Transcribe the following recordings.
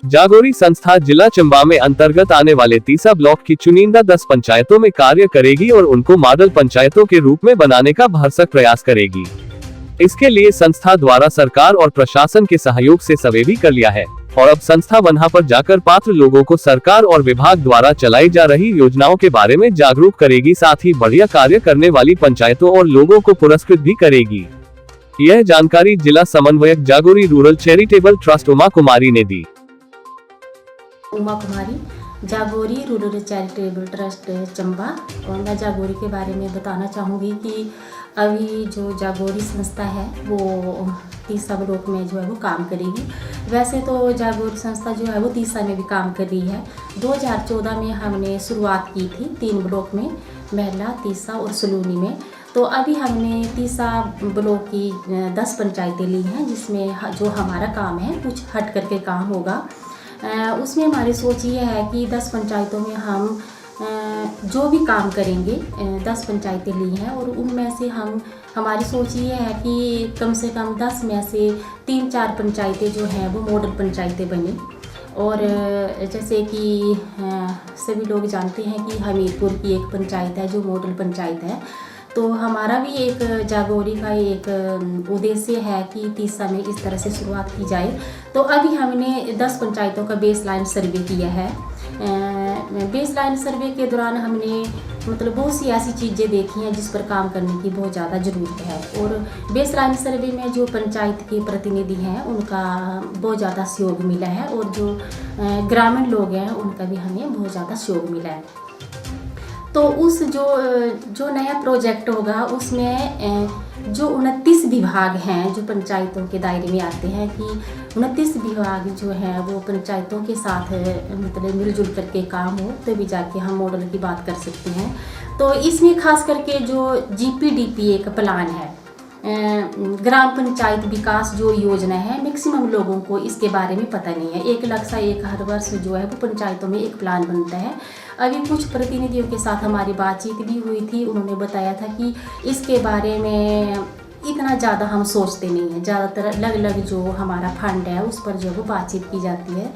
जागोरी संस्था जिला चंबा में अंतर्गत आने वाले तीसा ब्लॉक की चुनिंदा 10 पंचायतों में कार्य करेगी और उनको मॉडल पंचायतों के रूप में बनाने का भरसक प्रयास करेगी। इसके लिए संस्था द्वारा सरकार और प्रशासन के सहयोग से सर्वे भी कर लिया है और अब संस्था वहां पर जाकर पात्र लोगों को सरकार और विभाग द्वारा चलाई जा रही योजनाओं के बारे में जागरूक करेगी, साथ ही बढ़िया कार्य करने वाली पंचायतों और लोगों को पुरस्कृत भी करेगी। यह जानकारी जिला समन्वयक जागोरी रूरल चैरिटेबल ट्रस्ट उमा कुमारी ने दी। उमा कुमारी, जागोरी रूरल चैरिटेबल ट्रस्ट चंबा। और मैं जागोरी के बारे में बताना चाहूँगी कि अभी जो जागोरी संस्था है वो तीसा ब्लॉक में जो है वो काम करेगी। वैसे तो जागोरी संस्था जो है वो तीसा में भी काम कर रही है। 2014 में हमने शुरुआत की थी 3 ब्लॉक में, महला, तीसा और सलूनी में। तो अभी हमने तीसा ब्लॉक की 10 पंचायतें ली हैं, जिसमें जो हमारा काम है कुछ हट करके काम होगा। उसमें हमारी सोच ये है कि 10 पंचायतों में हम जो भी काम करेंगे, 10 पंचायतें ली हैं और उनमें से हमारी सोच ये है कि कम से कम 10 में से 3-4 पंचायतें जो हैं वो मॉडल पंचायतें बनी। और जैसे कि सभी लोग जानते हैं कि हमीरपुर की एक पंचायत है जो मॉडल पंचायत है। तो हमारा भी एक जागोरी का एक उद्देश्य है कि तीसा में इस तरह से शुरुआत की जाए। तो अभी हमने 10 पंचायतों का बेसलाइन सर्वे किया है। बेसलाइन सर्वे के दौरान हमने मतलब बहुत सी ऐसी चीज़ें देखी हैं जिस पर काम करने की बहुत ज़्यादा ज़रूरत है। और बेसलाइन सर्वे में जो पंचायत के प्रतिनिधि हैं उनका बहुत ज़्यादा सहयोग मिला है और जो ग्रामीण लोग हैं उनका भी हमें बहुत ज़्यादा सहयोग मिला है। तो उस जो नया प्रोजेक्ट होगा उसमें जो 29 विभाग हैं जो पंचायतों के दायरे में आते हैं, कि 29 विभाग जो हैं वो पंचायतों के साथ मतलब मिलजुल करके काम हो तभी जाके हम मॉडल की बात कर सकते हैं। तो इसमें खास करके जो GPDP एक प्लान है, ग्राम पंचायत विकास जो योजना है, मैक्सिमम लोगों को इसके बारे में पता नहीं है। 1 लाख से एक हर वर्ष जो है वो पंचायतों में एक प्लान बनता है। अभी कुछ प्रतिनिधियों के साथ हमारी बातचीत भी हुई थी, उन्होंने बताया था कि इसके बारे में इतना ज़्यादा हम सोचते नहीं हैं, ज़्यादातर अलग अलग जो हमारा फंड है उस पर जो है वो बातचीत की जाती है।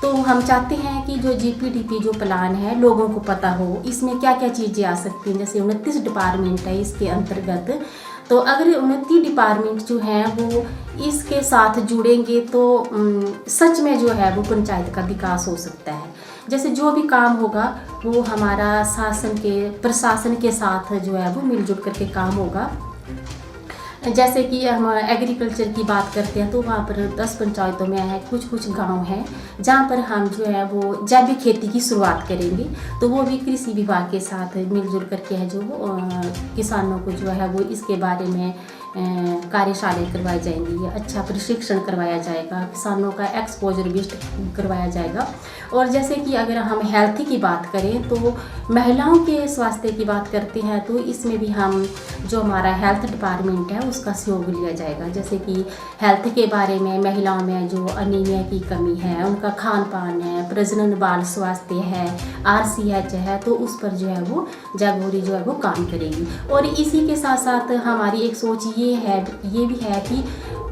तो हम चाहते हैं कि जो GPDP जो प्लान है लोगों को पता हो, इसमें क्या क्या चीज़ें आ सकती हैं। जैसे 29 डिपार्टमेंट है इसके अंतर्गत, तो अगर 29 डिपार्टमेंट जो हैं वो इसके साथ जुड़ेंगे तो सच में जो है वो पंचायत का विकास हो सकता है। जैसे जो भी काम होगा वो हमारा प्रशासन के साथ जो है वो मिलजुल करके काम होगा। जैसे कि हम एग्रीकल्चर की बात करते हैं तो वहाँ पर 10 पंचायतों में है कुछ गांव हैं जहाँ पर हम जो है वो जैविक खेती की शुरुआत करेंगे। तो वो भी कृषि विभाग के साथ मिलजुल करके है जो वो किसानों को जो है वो इसके बारे में कार्यशालाएं करवाई जाएंगी, अच्छा प्रशिक्षण करवाया जाएगा, किसानों का एक्सपोजर भी करवाया जाएगा। और जैसे कि अगर हम हेल्थ की बात करें तो महिलाओं के स्वास्थ्य की बात करते हैं तो इसमें भी हम जो हमारा हेल्थ डिपार्टमेंट है उसका सहयोग लिया जाएगा। जैसे कि हेल्थ के बारे में महिलाओं में जो अनीमिया की कमी है, उनका खान पान है, प्रजनन बाल स्वास्थ्य है, RCH है, तो उस पर जो है वो जागोरी जो है वो काम करेगी। और इसी के साथ साथ हमारी एक सोच ये भी है कि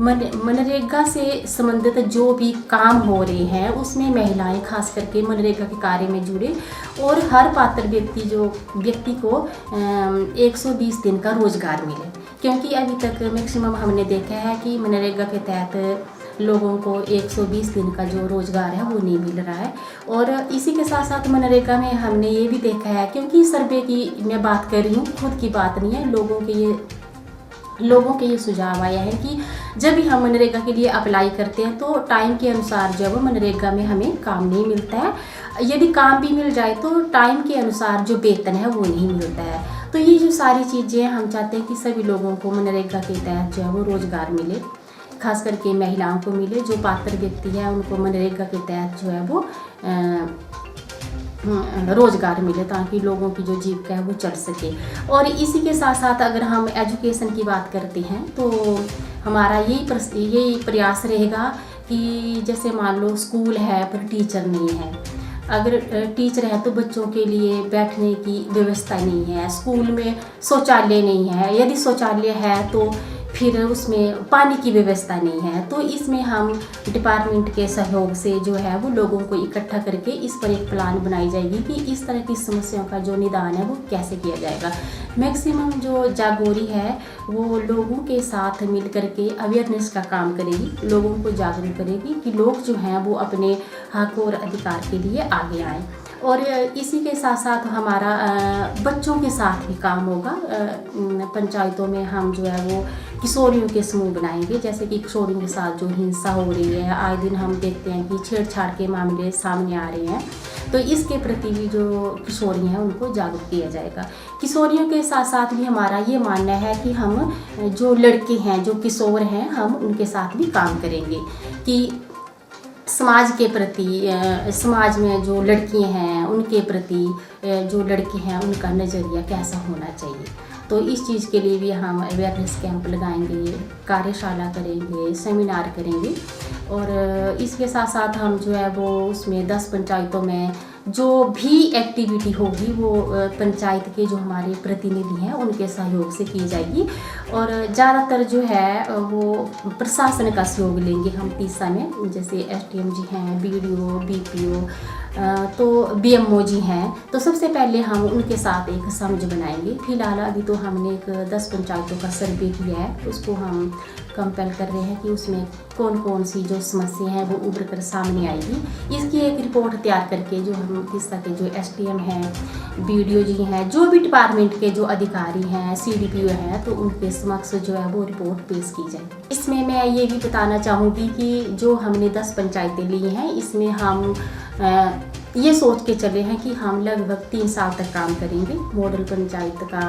मनरेगा से संबंधित जो भी काम हो रहे हैं उसमें महिलाएं खास करके मनरेगा के कार्य में जुड़े और हर पात्र व्यक्ति को 120 दिन का रोजगार मिले। क्योंकि अभी तक मैक्सिमम हमने देखा है कि मनरेगा के तहत लोगों को 120 दिन का जो रोज़गार है वो नहीं मिल रहा है। और इसी के साथ साथ मनरेगा में हमने ये भी देखा है, क्योंकि सर्वे की मैं बात कर रही हूँ, खुद की बात नहीं है, लोगों के ये सुझाव आया है कि जब भी हम मनरेगा के लिए अप्लाई करते हैं तो टाइम के अनुसार जो है वो मनरेगा में हमें काम नहीं मिलता है। यदि काम भी मिल जाए तो टाइम के अनुसार जो वेतन है वो नहीं मिलता है। तो ये जो सारी चीज़ें हम चाहते हैं कि सभी लोगों को मनरेगा के तहत जो है वो रोज़गार मिले, खास करके महिलाओं को मिले। जो पात्र व्यक्ति है उनको मनरेगा के तहत जो है वो रोज़गार मिले ताकि लोगों की जो जीविका है वो चल सके। और इसी के साथ साथ अगर हम एजुकेशन की बात करते हैं तो हमारा यही प्रयास रहेगा कि जैसे मान लो स्कूल है पर टीचर नहीं है, अगर टीचर है तो बच्चों के लिए बैठने की व्यवस्था नहीं है, स्कूल में शौचालय नहीं है, यदि शौचालय है तो फिर उसमें पानी की व्यवस्था नहीं है। तो इसमें हम डिपार्टमेंट के सहयोग से जो है वो लोगों को इकट्ठा करके इस पर एक प्लान बनाई जाएगी कि इस तरह की समस्याओं का जो निदान है वो कैसे किया जाएगा। मैक्सिमम जो जागोरी है वो लोगों के साथ मिल करके अवेयरनेस का काम करेगी, लोगों को जागरूक करेगी कि लोग जो हैं वो अपने हक और अधिकार के लिए आगे आएँ। और इसी के साथ साथ हमारा बच्चों के साथ भी काम होगा। पंचायतों में हम जो है वो किशोरियों के समूह बनाएंगे, जैसे कि किशोरियों के साथ जो हिंसा हो रही है, आए दिन हम देखते हैं कि छेड़छाड़ के मामले सामने आ रहे हैं, तो इसके प्रति भी जो किशोरी हैं उनको जागरूक किया जाएगा। किशोरियों के साथ साथ भी हमारा ये मानना है कि हम जो लड़के हैं, जो किशोर हैं, हम उनके साथ भी काम करेंगे कि समाज के प्रति, समाज में जो लड़कियां हैं उनके प्रति जो लड़के हैं उनका नज़रिया कैसा होना चाहिए। तो इस चीज़ के लिए भी हम अवेयरनेस कैंप लगाएंगे, कार्यशाला करेंगे, सेमिनार करेंगे। और इसके साथ साथ हम जो है वो उसमें 10 पंचायतों में जो भी एक्टिविटी होगी वो पंचायत के जो हमारे प्रतिनिधि हैं उनके सहयोग से की जाएगी। और ज़्यादातर जो है वो प्रशासन का सहयोग लेंगे हम तीसा में, जैसे SDM जी हैं, BDO, BPO, तो BMO जी हैं। तो सबसे पहले हम उनके साथ एक समझ बनाएंगे। फिलहाल अभी तो हमने एक 10 पंचायतों का सर्वे किया है, उसको हम कंपेल कर रहे हैं कि उसमें कौन कौन सी जो समस्या हैं वो उभर कर सामने आएगी। इसकी एक रिपोर्ट तैयार करके जो हम तीसा के जो SDM हैं, BDO जी हैं, जो भी डिपार्टमेंट के जो अधिकारी हैं, CDPO हैं, तो उनके समक्ष जो है वो रिपोर्ट पेश की जाएगी। इसमें मैं ये भी बताना चाहूँगी कि जो हमने 10 पंचायतें ली हैं, इसमें हम ये सोच के चले हैं कि हम लगभग 3 साल तक काम करेंगे मॉडल पंचायत का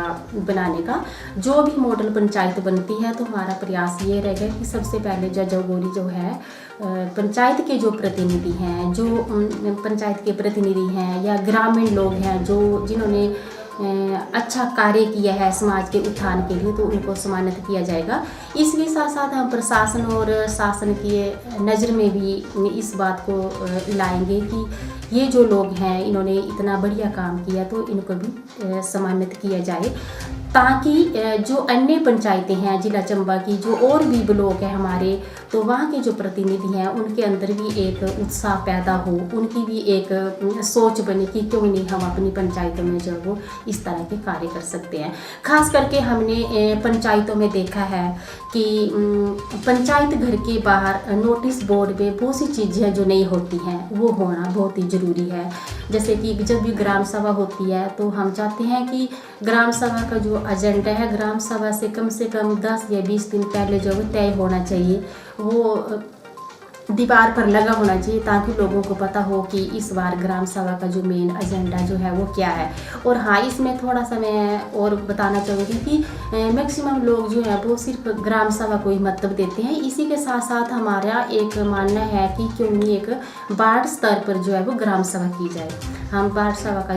बनाने का। जो भी मॉडल पंचायत बनती है तो हमारा प्रयास ये रहेगा कि सबसे पहले जागोरी जो है पंचायत के जो प्रतिनिधि हैं, जो पंचायत के प्रतिनिधि हैं या ग्रामीण लोग हैं जो जिन्होंने अच्छा कार्य किया है समाज के उत्थान के लिए, तो उनको सम्मानित किया जाएगा। इसके साथ साथ हम प्रशासन और शासन की नज़र में भी इस बात को लाएंगे कि ये जो लोग हैं इन्होंने इतना बढ़िया काम किया, तो इनको भी सम्मानित किया जाए, ताकि जो अन्य पंचायतें हैं जिला चंबा की, जो और भी ब्लॉक है हमारे, तो वहाँ के जो प्रतिनिधि हैं उनके अंदर भी एक उत्साह पैदा हो, उनकी भी एक सोच बने कि क्यों नहीं हम अपनी पंचायतों में जो वो इस तरह के कार्य कर सकते हैं। खास करके हमने पंचायतों में देखा है कि पंचायत घर के बाहर नोटिस बोर्ड पे बहुत सी चीज़ें जो नहीं होती हैं वो होना बहुत ही ज़रूरी है। जैसे कि जब भी ग्राम सभा होती है तो हम चाहते हैं कि ग्राम सभा का जो एजेंडा है ग्राम सभा से कम 10 या 20 दिन पहले जो तय होना चाहिए, वो दीवार पर लगा होना चाहिए, ताकि लोगों को पता हो कि इस बार ग्राम सभा का जो मेन एजेंडा जो है वो क्या है। और हाँ, इसमें थोड़ा सा मैं और बताना चाहूँगी कि मैक्सिमम लोग जो है वो सिर्फ ग्राम सभा को ही महत्व देते हैं। इसी के साथ साथ हमारा एक मानना है कि क्यों नहीं एक वार्ड स्तर पर जो है वो ग्राम सभा की जाए। हम वार्ड सभा का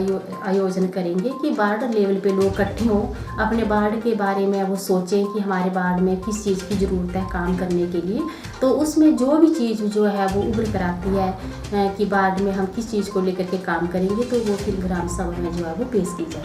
आयोजन करेंगे कि वार्ड लेवल पे लोग इकट्ठे हों, अपने वार्ड के बारे में वो सोचें कि हमारे वार्ड में किस चीज़ की ज़रूरत है काम करने के लिए। तो उसमें जो भी चीज़ जो है वो उभर कर आती है कि वार्ड में हम किस चीज़ को लेकर के काम करेंगे, तो वो फिर ग्राम सभा में जो है वो पेश की जाए।